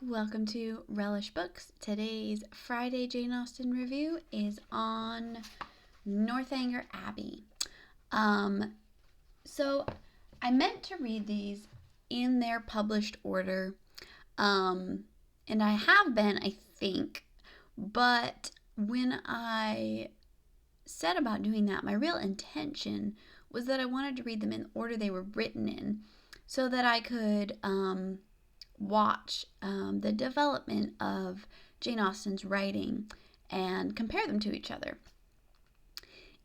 Welcome to Relish Books. Today's Friday Jane Austen review is on Northanger Abbey. So I meant to read these in their published order, and I have been, I think, but when I said about doing that, my real intention was that I wanted to read them in the order they were written in so that I could watch the development of Jane Austen's writing and compare them to each other.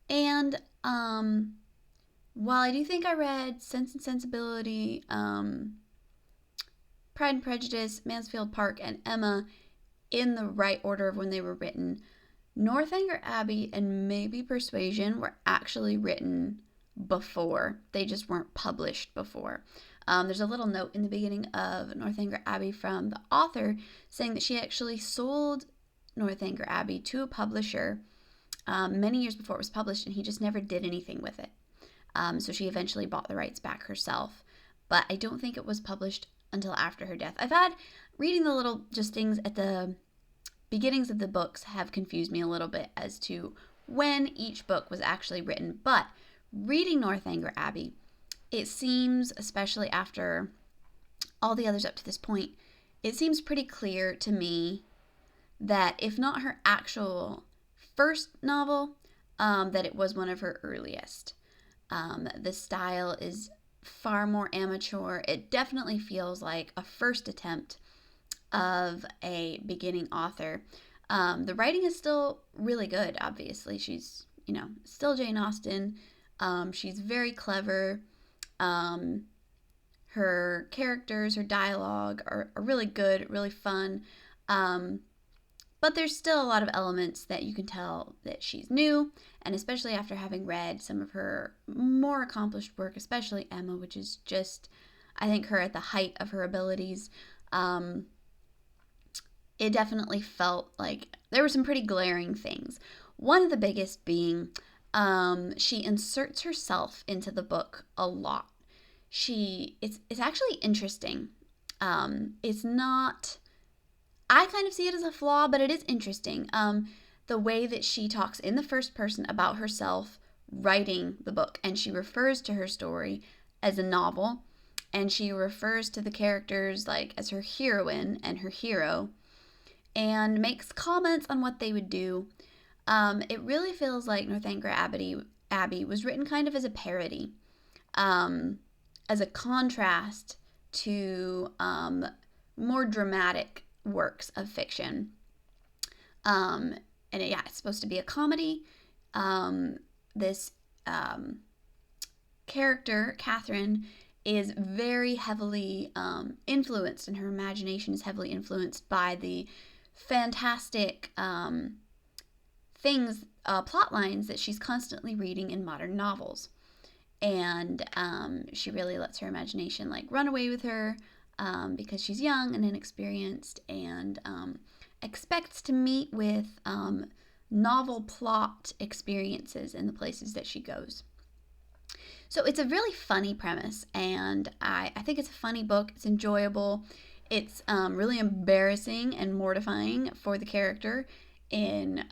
And while I do think I read Sense and Sensibility, Pride and Prejudice, Mansfield Park, and Emma in the right order of when they were written, Northanger Abbey and maybe Persuasion were actually written before. They just weren't published before. There's a little note in the beginning of Northanger Abbey from the author saying that she actually sold Northanger Abbey to a publisher many years before it was published, and he just never did anything with it. So she eventually bought the rights back herself. But I don't think it was published until after her death. I've had, reading the little just things at the beginnings of the books have confused me a little bit as to when each book was actually written. But reading Northanger Abbey, it seems, especially after all the others up to this point, it seems pretty clear to me that if not her actual first novel, that it was one of her earliest. The style is far more amateur. It definitely feels like a first attempt of a beginning author. The writing is still really good, obviously. She's, still Jane Austen. She's very clever. Her characters, her dialogue are really good, really fun. But there's still a lot of elements that you can tell that she's new, and especially after having read some of her more accomplished work, especially Emma, which is just, I think, her at the height of her abilities. It definitely felt like there were some pretty glaring things. One of the biggest being she inserts herself into the book a lot. It's actually interesting. It's not, I kind of see it as a flaw, but it is interesting. The way that she talks in the first person about herself writing the book, and she refers to her story as a novel, and she refers to the characters like as her heroine and her hero, and makes comments on what they would do. It really feels like Northanger Abbey was written kind of as a parody, as a contrast to more dramatic works of fiction. It's supposed to be a comedy. This character, Catherine, is very heavily influenced, and her imagination is heavily influenced by the fantastic plot lines that she's constantly reading in modern novels. And she really lets her imagination run away with her because she's young and inexperienced, and expects to meet with novel plot experiences in the places that she goes. So it's a really funny premise, and I think it's a funny book. It's enjoyable. It's really embarrassing and mortifying for the character in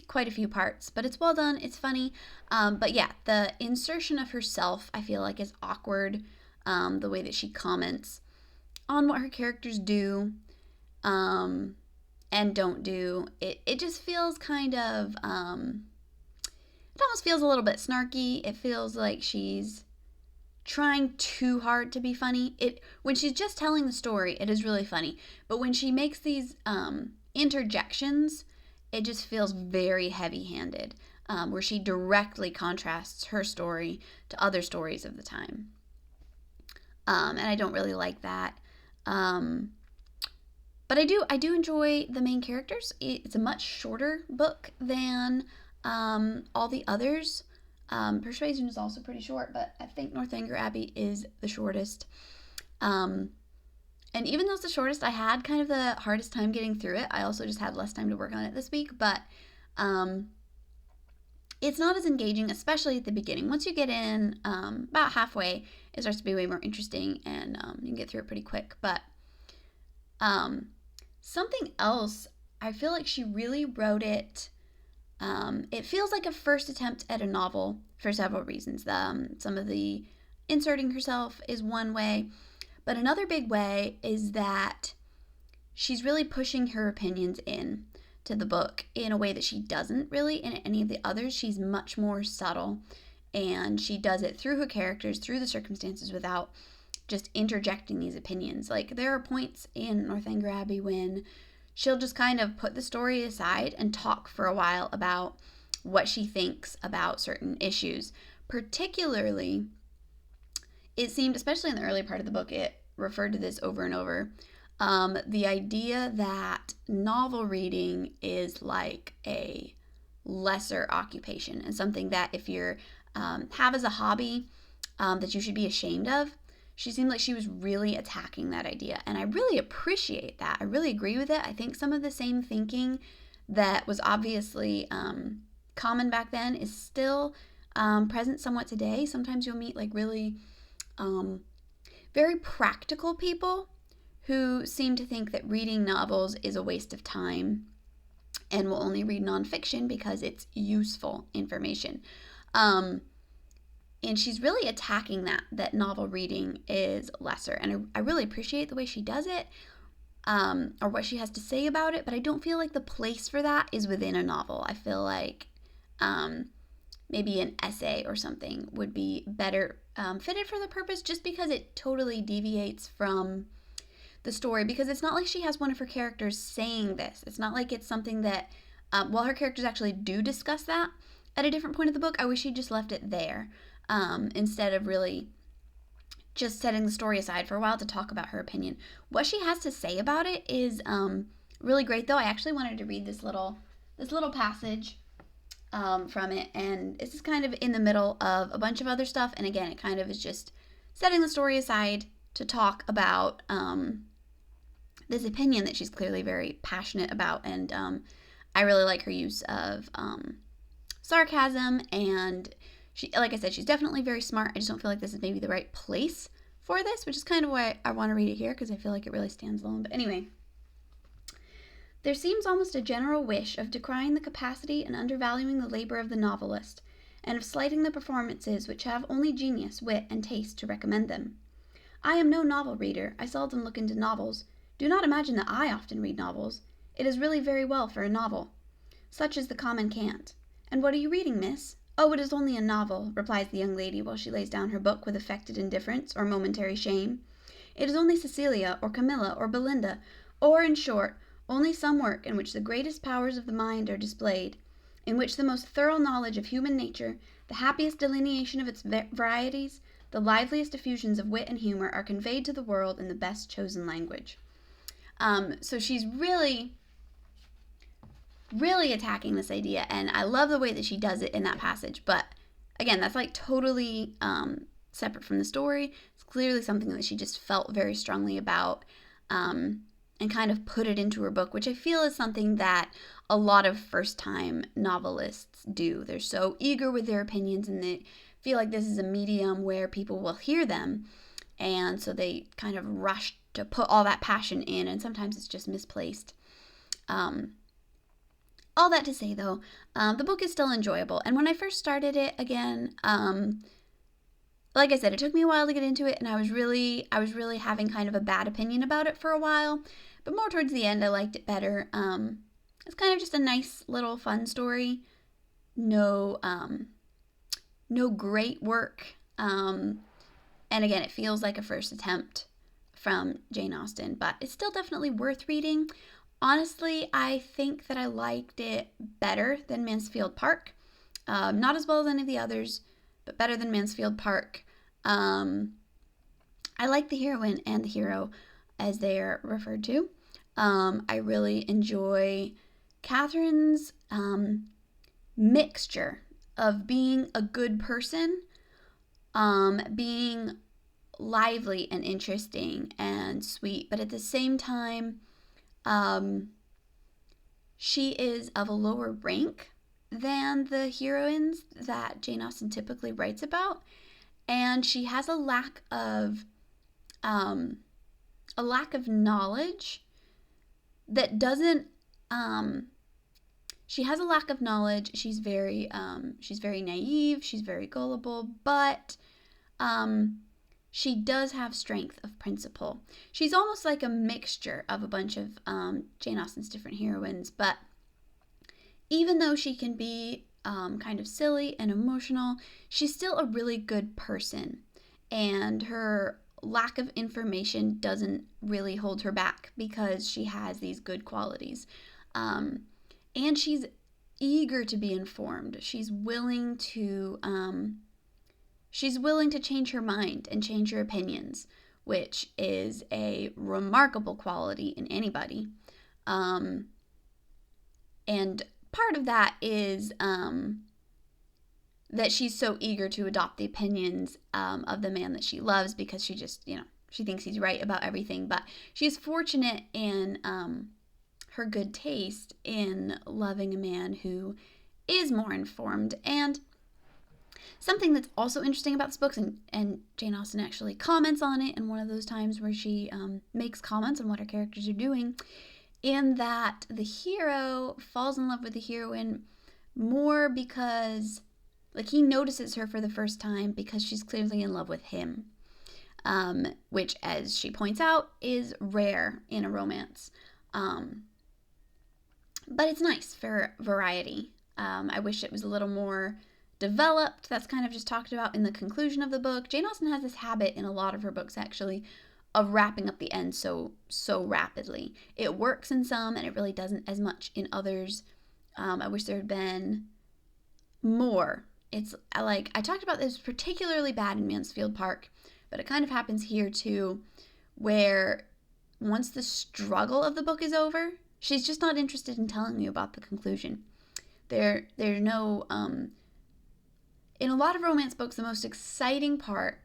quite a few parts, but it's well done. It's funny. But yeah, the insertion of herself, I feel like, is awkward. The way that she comments on what her characters do and don't do. It just feels kind of, it almost feels a little bit snarky. It feels like she's trying too hard to be funny. When she's just telling the story, it is really funny. But when she makes these interjections, it just feels very heavy-handed, where she directly contrasts her story to other stories of the time. And I don't really like that. But I do enjoy the main characters. It's a much shorter book than all the others. Persuasion is also pretty short, but I think Northanger Abbey is the shortest. And even though it's the shortest, I had kind of the hardest time getting through it. I also just had less time to work on it this week, but it's not as engaging, especially at the beginning. Once you get in about halfway, it starts to be way more interesting, and you can get through it pretty quick. But Um, Something else, I feel like she really wrote it. It feels like a first attempt at a novel for several reasons. Some of the inserting herself is one way, but another big way is that she's really pushing her opinions in to the book in a way that she doesn't really in any of the others. She's much more subtle, and she does it through her characters, through the circumstances, without just interjecting these opinions. Like, there are points in Northanger Abbey when she'll just kind of put the story aside and talk for a while about what she thinks about certain issues. Particularly, it seemed, especially in the early part of the book, it referred to this over and over. The idea that novel reading is like a lesser occupation and something that if you're have as a hobby, that you should be ashamed of. She seemed like she was really attacking that idea, and I really appreciate that. I really agree with it. I think some of the same thinking that was obviously common back then is still present somewhat today. Sometimes you'll meet like really very practical people who seem to think that reading novels is a waste of time and will only read nonfiction because it's useful information. And she's really attacking that novel reading is lesser. And I really appreciate the way she does it, or what she has to say about it, but I don't feel like the place for that is within a novel. I feel like maybe an essay or something would be better fitted for the purpose, just because it totally deviates from the story, because it's not like she has one of her characters saying this. It's not like it's something that, while her characters actually do discuss that at a different point of the book, I wish she just left it there. Instead of really just setting the story aside for a while to talk about her opinion. What she has to say about it is really great, though. I actually wanted to read this little passage from it, and this is kind of in the middle of a bunch of other stuff, and again, it kind of is just setting the story aside to talk about this opinion that she's clearly very passionate about, and I really like her use of sarcasm, and she, like I said, she's definitely very smart. I just don't feel like this is maybe the right place for this, which is kind of why I want to read it here, because I feel like it really stands alone. But anyway, there seems almost a general wish of decrying the capacity and undervaluing the labor of the novelist, and of slighting the performances which have only genius, wit, and taste to recommend them. I am no novel reader. I seldom look into novels. Do not imagine that I often read novels. It is really very well for a novel. Such is the common cant. And what are you reading, miss? Oh, it is only a novel, replies the young lady while she lays down her book with affected indifference or momentary shame. It is only Cecilia, or Camilla, or Belinda, or, in short, only some work in which the greatest powers of the mind are displayed, in which the most thorough knowledge of human nature, the happiest delineation of its varieties, the liveliest effusions of wit and humor are conveyed to the world in the best chosen language. So she's really attacking this idea, and I love the way that she does it in that passage. But again, that's like totally separate from the story. It's clearly something that she just felt very strongly about, and kind of put it into her book, which I feel is something that a lot of first-time novelists do. They're so eager with their opinions, and they feel like this is a medium where people will hear them, and so they kind of rush to put all that passion in, and sometimes it's just misplaced. All that to say, though, the book is still enjoyable. And when I first started it, again, like I said, it took me a while to get into it, and I was really having kind of a bad opinion about it for a while. But more towards the end, I liked it better. It's kind of just a nice little fun story. No great work. And again, it feels like a first attempt from Jane Austen, but it's still definitely worth reading. Honestly, I think that I liked it better than Mansfield Park. Not as well as any of the others, but better than Mansfield Park. I like the heroine and the hero, as they're referred to. I really enjoy Catherine's mixture of being a good person, being lively and interesting and sweet, but at the same time, she is of a lower rank than the heroines that Jane Austen typically writes about, and she has a lack of knowledge that doesn't, she has a lack of knowledge. She's very naive. She's very gullible, but she does have strength of principle. She's almost like a mixture of a bunch of Jane Austen's different heroines, but even though she can be kind of silly and emotional, she's still a really good person, and her lack of information doesn't really hold her back because she has these good qualities. And she's eager to be informed. She's willing to change her mind and change her opinions, which is a remarkable quality in anybody. And part of that is that she's so eager to adopt the opinions of the man that she loves because she just, she thinks he's right about everything. But she's fortunate in her good taste in loving a man who is more informed. And something that's also interesting about this book, and Jane Austen actually comments on it in one of those times where she makes comments on what her characters are doing, in that the hero falls in love with the heroine more because, he notices her for the first time because she's clearly in love with him, which, as she points out, is rare in a romance. But it's nice for variety. I wish it was a little more developed. That's kind of just talked about in the conclusion of the book. Jane Austen has this habit in a lot of her books, actually, of wrapping up the end so rapidly. It works in some, and it really doesn't as much in others. I wish there had been more. It's like, I talked about this particularly bad in Mansfield Park, but it kind of happens here too, where once the struggle of the book is over, she's just not interested in telling you about the conclusion. There's no, in a lot of romance books, the most exciting part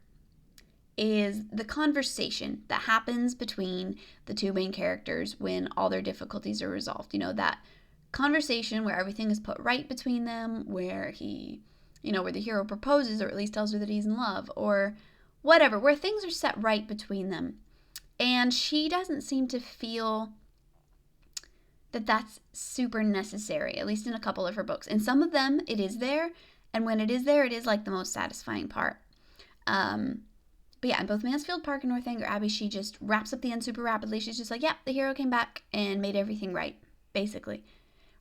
is the conversation that happens between the two main characters when all their difficulties are resolved. That conversation where everything is put right between them, where where the hero proposes or at least tells her that he's in love, or whatever, where things are set right between them. And she doesn't seem to feel that that's super necessary, at least in a couple of her books. In some of them, it is there, and when it is there, it is like the most satisfying part. But yeah, in both Mansfield Park and Northanger Abbey, she just wraps up the end super rapidly. She's just like, yep, the hero came back and made everything right, basically.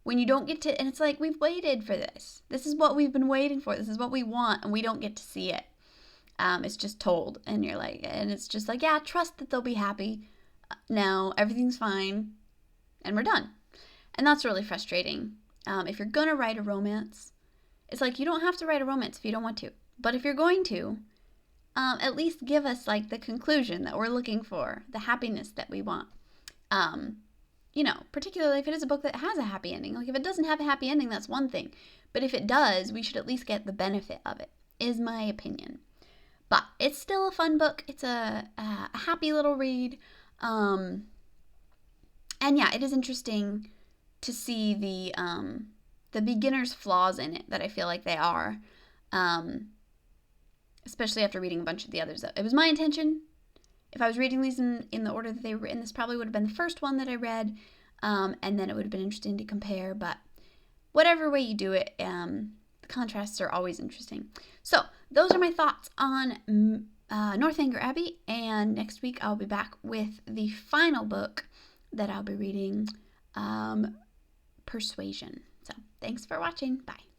When you don't get to, and it's like, we've waited for this. This is what we've been waiting for. This is what we want, and we don't get to see it. It's just told, and you're like, and it's just like, yeah, trust that they'll be happy. Now, everything's fine, and we're done. And that's really frustrating. If you're going to write a romance, it's like, you don't have to write a romance if you don't want to. But if you're going to, at least give us the conclusion that we're looking for, the happiness that we want. Particularly if it is a book that has a happy ending. If it doesn't have a happy ending, that's one thing. But if it does, we should at least get the benefit of it, is my opinion. But it's still a fun book. It's a happy little read. And yeah, it is interesting to see the beginner's flaws in it that I feel like they are. Especially after reading a bunch of the others. It was my intention, if I was reading these in the order that they were written, this probably would have been the first one that I read, and then it would have been interesting to compare, but whatever way you do it, the contrasts are always interesting. So, those are my thoughts on Northanger Abbey, and next week I'll be back with the final book that I'll be reading, Persuasion. So, thanks for watching. Bye.